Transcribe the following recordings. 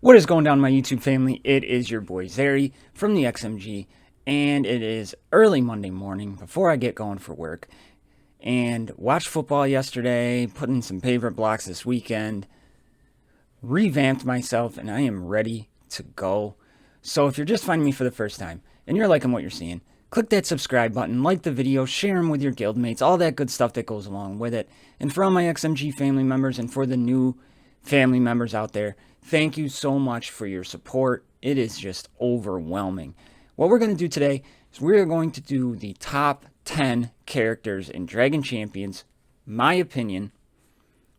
What is going down, my YouTube family? It is your boy Zeri from the XMG, and it is early Monday morning before I get going for work. And watched football yesterday, put in some favorite blocks this weekend, revamped myself, and I am ready to go. So if you're just finding me for the first time and you're liking what you're seeing, click that subscribe button, like the video, share them with your guildmates, all that good stuff that goes along with it. And for all my XMG family members and for the new family members out there, thank you so much for your support. It is just overwhelming. What we're going to do today is we're going to do the top 10 characters in Dragon Champions, my opinion,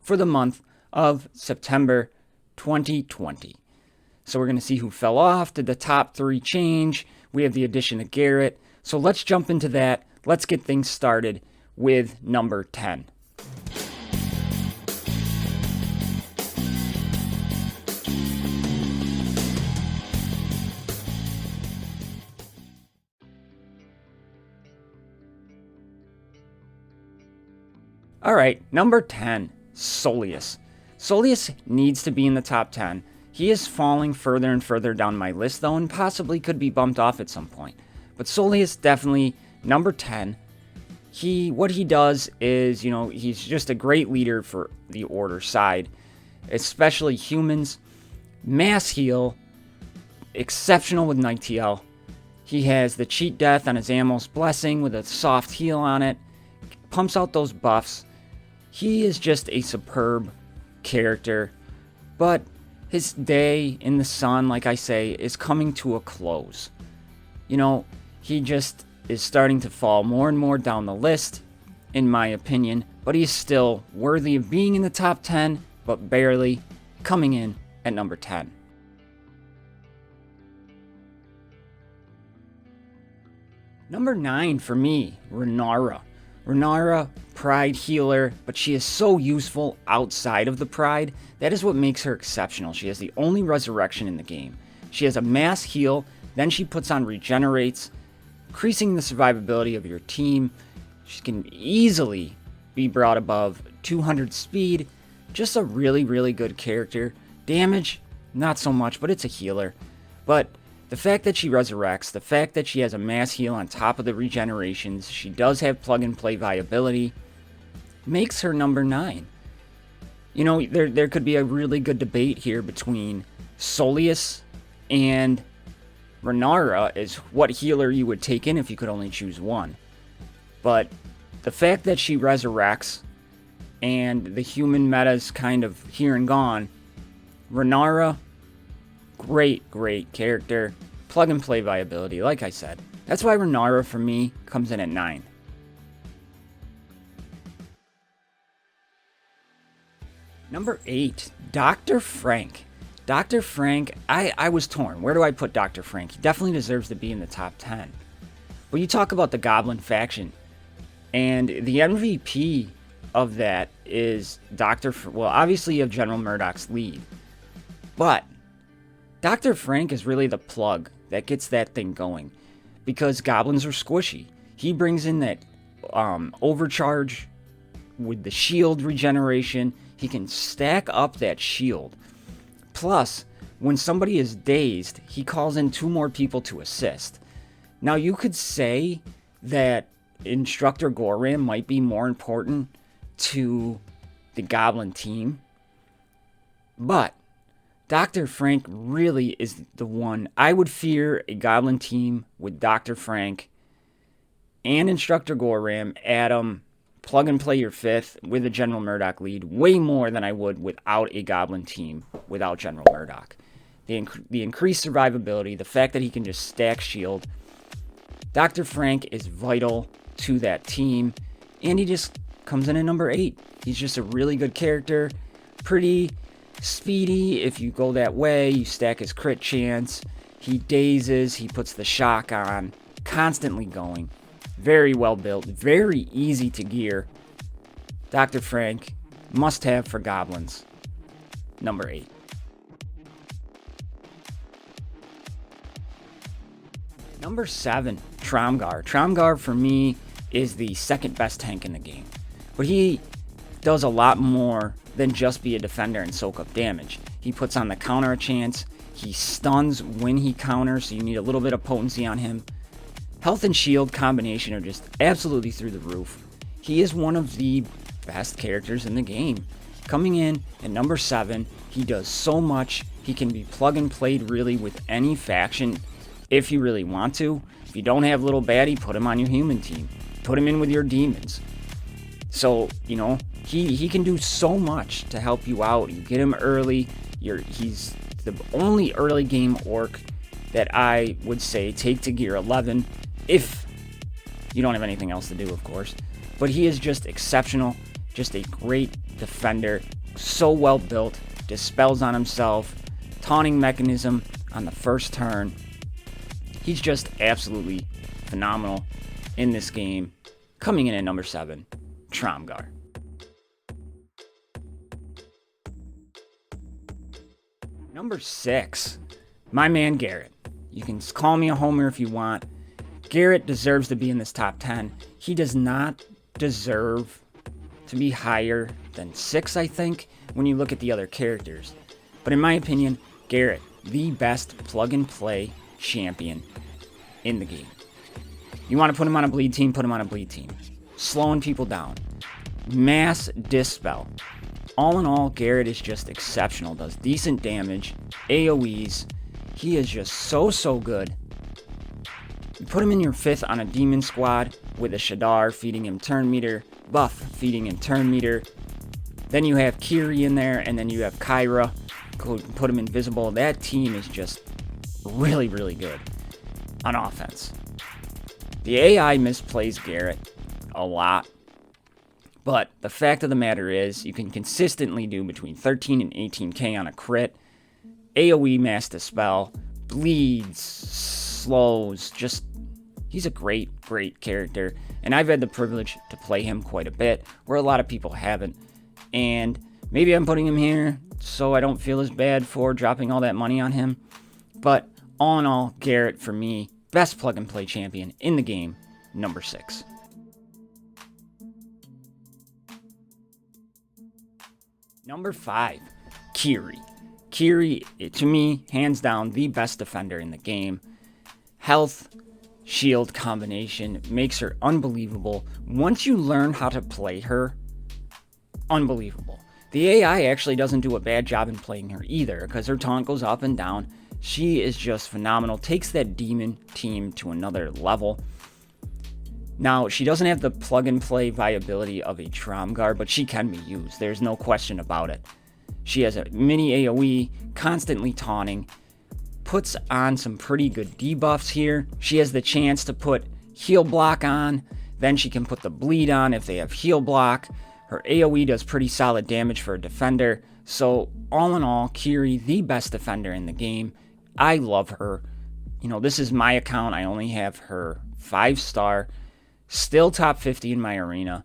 for the month of September 2020. So we're going to see who fell off. Did the top 3 change? We have the addition of Garrett. So let's jump into that. Let's get things started with number 10. Alright, number 10, Soleus. Soleus needs to be in the top 10. He is falling further and further down my list, though, and possibly could be bumped off at some point. But Soleus, definitely number 10. What he does is, he's just a great leader for the Order side, especially humans. Mass heal, exceptional with Night TL. He has the cheat death on his Ammo's Blessing with a soft heal on it. Pumps out those buffs. He is just a superb character, but his day in the sun, like I say, is coming to a close. He just is starting to fall more and more down the list, in my opinion, but he's still worthy of being in the top 10, but barely, coming in at number 10. Number 9 for me, Renara. Renara, pride healer, but she is so useful outside of the pride. That is what makes her exceptional. She has the only resurrection in the game. She has a mass heal, then she puts on regenerates, increasing the survivability of your team. She can easily be brought above 200 speed. Just a really, really good character. Damage, not so much, but it's a healer. But the fact that she resurrects, the fact that she has a mass heal on top of the regenerations, she does have plug-and-play viability, makes her number 9. There could be a really good debate here between Soleus and Renara as what healer you would take in if you could only choose one. But the fact that she resurrects and the human meta's kind of here and gone, Renara, great character. Plug and play viability, like I said. That's why Renara, for me, comes in at 9. Number 8, Dr. Frank. Dr. Frank, I was torn. Where do I put Dr. Frank? He definitely deserves to be in the top 10. But you talk about the Goblin faction, and the MVP of that is obviously you have General Murdoch's lead. But Dr. Frank is really the plug that gets that thing going, because goblins are squishy. He brings in that overcharge with the shield regeneration. He can stack up that shield. Plus, when somebody is dazed, he calls in 2 more people to assist. Now, you could say that Instructor Goram might be more important to the goblin team, but Dr. Frank really is the one. I would fear a goblin team with Dr. Frank and Instructor Goram, Adam, plug and play your 5th with a General Murdoch lead way more than I would without a goblin team without General Murdoch. The increased survivability, the fact that he can just stack shield. Dr. Frank is vital to that team, and he just comes in at number 8. He's just a really good character, pretty speedy. If you go that way, you stack his crit chance. He dazes, he puts the shock on, constantly going. Very well built, very easy to gear. Dr. Frank, must have for goblins. Number 8. Number 7, Tromgar. Tromgar for me is the second best tank in the game. But he does a lot more than just be a defender and soak up damage. He puts on the counter a chance. He stuns when he counters, so you need a little bit of potency on him. Health and shield combination are just absolutely through the roof. He is one of the best characters in the game. Coming in at number 7, he does so much. He can be plug and played really with any faction if you really want to. If you don't have little baddie, put him on your human team. Put him in with your demons. So, you know, he can do so much to help you out. You get him early. He's the only early game orc that I would say take to gear 11 if you don't have anything else to do, of course. But he is just exceptional, just a great defender, so well built, dispels on himself, taunting mechanism on the first turn. He's just absolutely phenomenal in this game. Coming in at number 7, Tromgar. Number 6, my man Garrett. You can call me a homer if you want. Garrett deserves to be in this top 10. He does not deserve to be higher than 6, I think, when you look at the other characters. But in my opinion, Garrett, the best plug-and-play champion in the game. You want to put him on a bleed team, put him on a bleed team. Slowing people down. Mass dispel. All in all, Garrett is just exceptional. Does decent damage. AoEs. He is just so good. You put him in your 5th on a demon squad with a Shadar feeding him turn meter. Buff feeding him turn meter. Then you have Kiri in there, and then you have Kyra. Put him invisible. That team is just really good on offense. The AI misplays Garrett a lot, but the fact of the matter is you can consistently do between 13 and 18k on a crit. AoE mass dispel, bleeds, slows, just he's a great character, and I've had the privilege to play him quite a bit, where a lot of people haven't, and maybe I'm putting him here so I don't feel as bad for dropping all that money on him, but all in all, Garrett, for me, best plug-and-play champion in the game, number 6. Number 5, Kiri. Kiri, to me, hands down, the best defender in the game. Health, shield combination makes her unbelievable. Once you learn how to play her, unbelievable. The AI actually doesn't do a bad job in playing her either, because her taunt goes up and down. She is just phenomenal, takes that demon team to another level. Now, she doesn't have the plug-and-play viability of a Tromgar, but she can be used. There's no question about it. She has a mini AoE, constantly taunting, puts on some pretty good debuffs here. She has the chance to put heal block on, then she can put the bleed on if they have heal block. Her AoE does pretty solid damage for a defender. So, all in all, Kiri, the best defender in the game. I love her. You know, this is my account. I only have her 5-star. Still top 50 in my arena.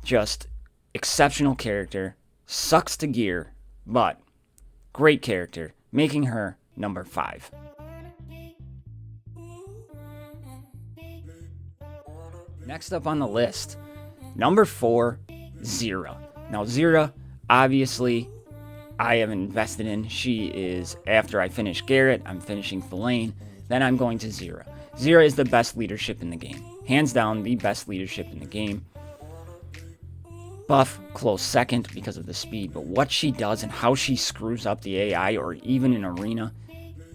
Just exceptional character. Sucks to gear, but great character. Making her number 5. Next up on the list, number 4, Zira. Now, Zira, obviously, I have invested in. She is, after I finish Garrett, I'm finishing Fellain, then I'm going to Zira. Zira is the best leadership in the game. Hands down, the best leadership in the game. Buff, close second because of the speed, but what she does and how she screws up the AI or even in arena,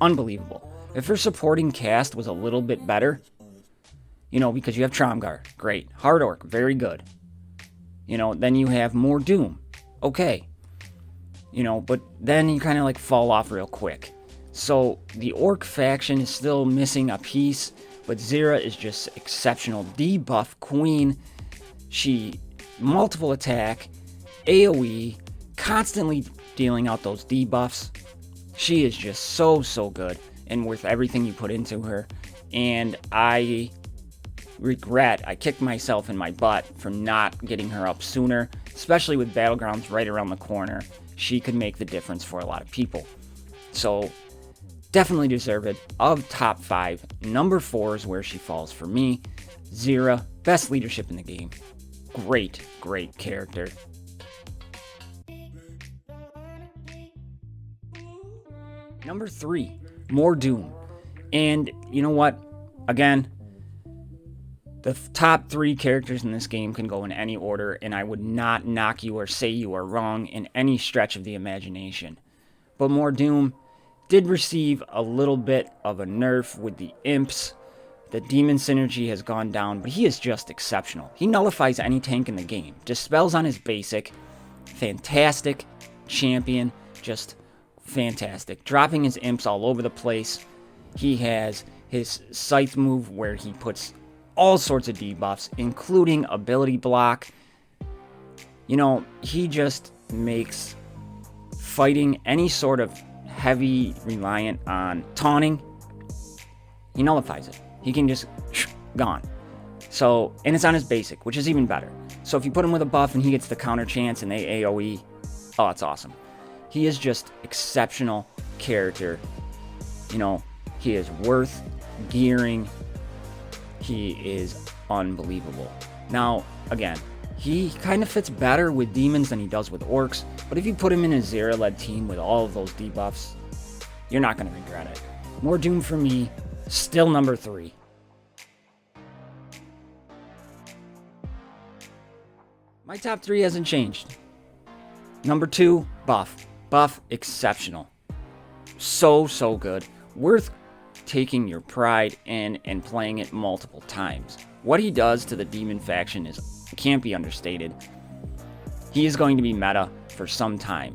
unbelievable. If her supporting cast was a little bit better, you know, because you have Tromgar, great. Hard Orc, very good. You know, then you have Mor'Doom, okay. You know, but then you kind of like fall off real quick. So the Orc faction is still missing a piece, but Zira is just exceptional. Debuff queen. She multiple attack, AoE, constantly dealing out those debuffs. She is just so good and worth everything you put into her. And I kicked myself in my butt for not getting her up sooner, especially with Battlegrounds right around the corner. She could make the difference for a lot of people. So, definitely deserve it. Of top 5, number 4 is where she falls for me. Zira, best leadership in the game. Great character. Number 3, Mor'Doom. And you know what? Again, the top 3 characters in this game can go in any order, and I would not knock you or say you are wrong in any stretch of the imagination. But Mor'Doom did receive a little bit of a nerf with the imps. The demon synergy has gone down, but he is just exceptional. He nullifies any tank in the game. Dispels on his basic. Fantastic champion. Just fantastic. Dropping his imps all over the place. He has his scythe move where he puts all sorts of debuffs, including ability block. You know, he just makes fighting any sort of heavy reliant on taunting. He nullifies it. He can just gone. So, and it's on his basic, which is even better. So if you put him with a buff and he gets the counter chance and they AoE, oh, it's awesome. He is just exceptional character. You know, he is worth gearing. He is unbelievable. Now, again, he kind of fits better with demons than he does with orcs, but if you put him in a Zera-led team with all of those debuffs, you're not going to regret it. Mor'Doom for me, still number 3. My top 3 hasn't changed. Number 2, Buff. Buff, exceptional. So good. Worth taking your pride in and playing it multiple times. What he does to the demon faction can't be understated. He is going to be meta for some time.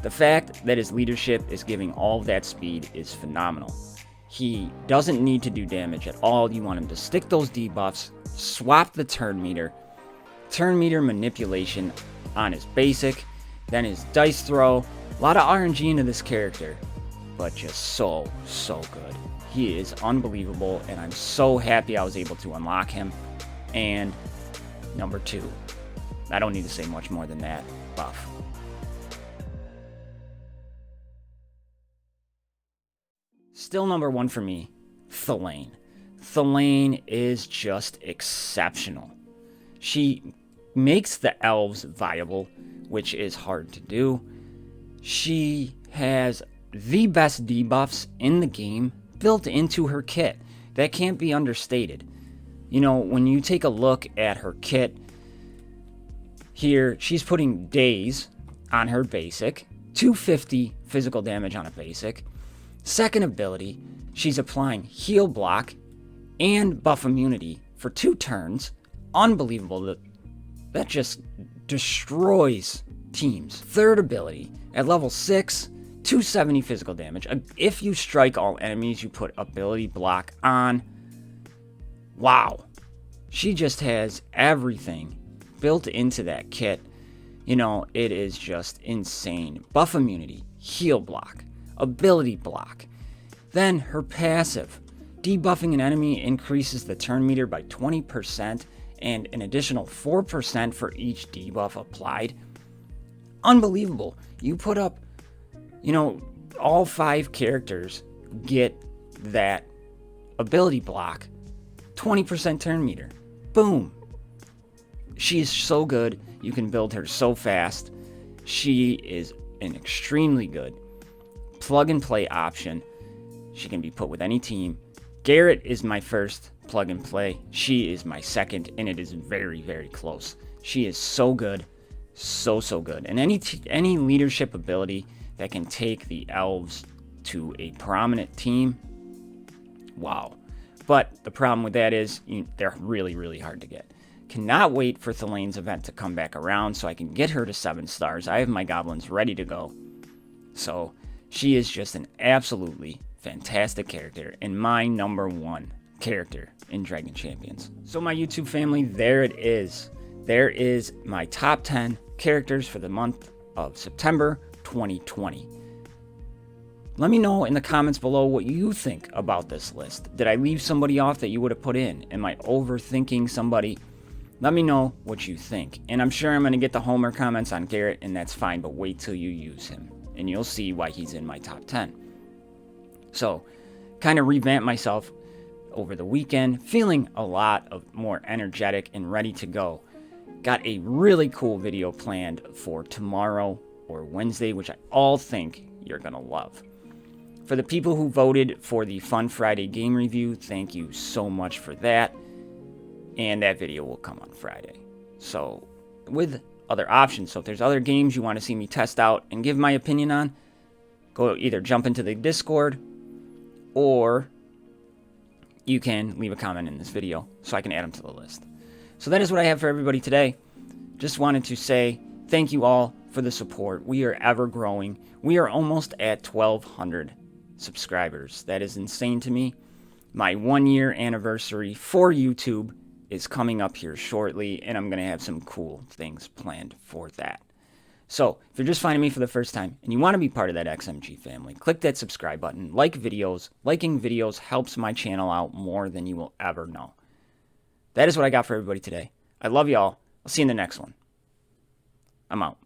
The fact that his leadership is giving all of that speed is phenomenal. He doesn't need to do damage at all. You want him to stick those debuffs, swap the turn meter manipulation on his basic, then his dice throw. A lot of RNG into this character, but just so good. He is unbelievable, and I'm so happy I was able to unlock him. And number 2, I don't need to say much more than that, Buff. Still number 1 for me, Thelaine. Thelaine is just exceptional. She makes the elves viable, which is hard to do. She has the best debuffs in the game built into her kit. That can't be understated. You know, when you take a look at her kit, here she's putting daze on her basic, 250 physical damage on a basic. Second ability, she's applying heal block and buff immunity for 2 turns. Unbelievable. That just destroys teams. Third ability, at level 6, 270 physical damage. If you strike all enemies, you put ability block on. Wow. She just has everything built into that kit. You know, it is just insane. Buff immunity, heal block, ability block. Then her passive. Debuffing an enemy increases the turn meter by 20% and an additional 4% for each debuff applied. Unbelievable. You put up, you know, all 5 characters get that ability block, 20% turn meter. Boom. She is so good. You can build her so fast. She is an extremely good plug and play option. She can be put with any team. Garrett is my first plug and play. She is my second, and it is very close. She is so good. So good. And any leadership ability that can take the elves to a prominent team, wow. But the problem with that is they're really hard to get. Cannot wait for Thelaine's event to come back around so I can get her to 7 stars. I have my goblins ready to go. So she is just an absolutely fantastic character and my number 1 character in Dragon Champions. So my YouTube family, there it is. There is my top 10 characters for the month of September 2020. Let me know in the comments below what you think about this list. Did I leave somebody off that you would have put in? Am I overthinking somebody? Let me know what you think. And I'm sure I'm going to get the Homer comments on Garrett, and that's fine, but wait till you use him, and you'll see why he's in my top 10. So, kind of revamped myself over the weekend, feeling a lot more energetic and ready to go. Got a really cool video planned for tomorrow or Wednesday, which I all think you're going to love. For the people who voted for the Fun Friday game review, thank you so much for that. And that video will come on Friday. So, with other options, so if there's other games you want to see me test out and give my opinion on, go either jump into the Discord, or you can leave a comment in this video so I can add them to the list. So that is what I have for everybody today. Just wanted to say thank you all for the support. We are ever growing. We are almost at 1,200 subscribers. That is insane to me. My 1-year anniversary for YouTube is coming up here shortly, and I'm going to have some cool things planned for that. So, if you're just finding me for the first time and you want to be part of that XMG family, click that subscribe button, like videos. Liking videos helps my channel out more than you will ever know. That is what I got for everybody today. I love y'all. I'll see you in the next one. I'm out.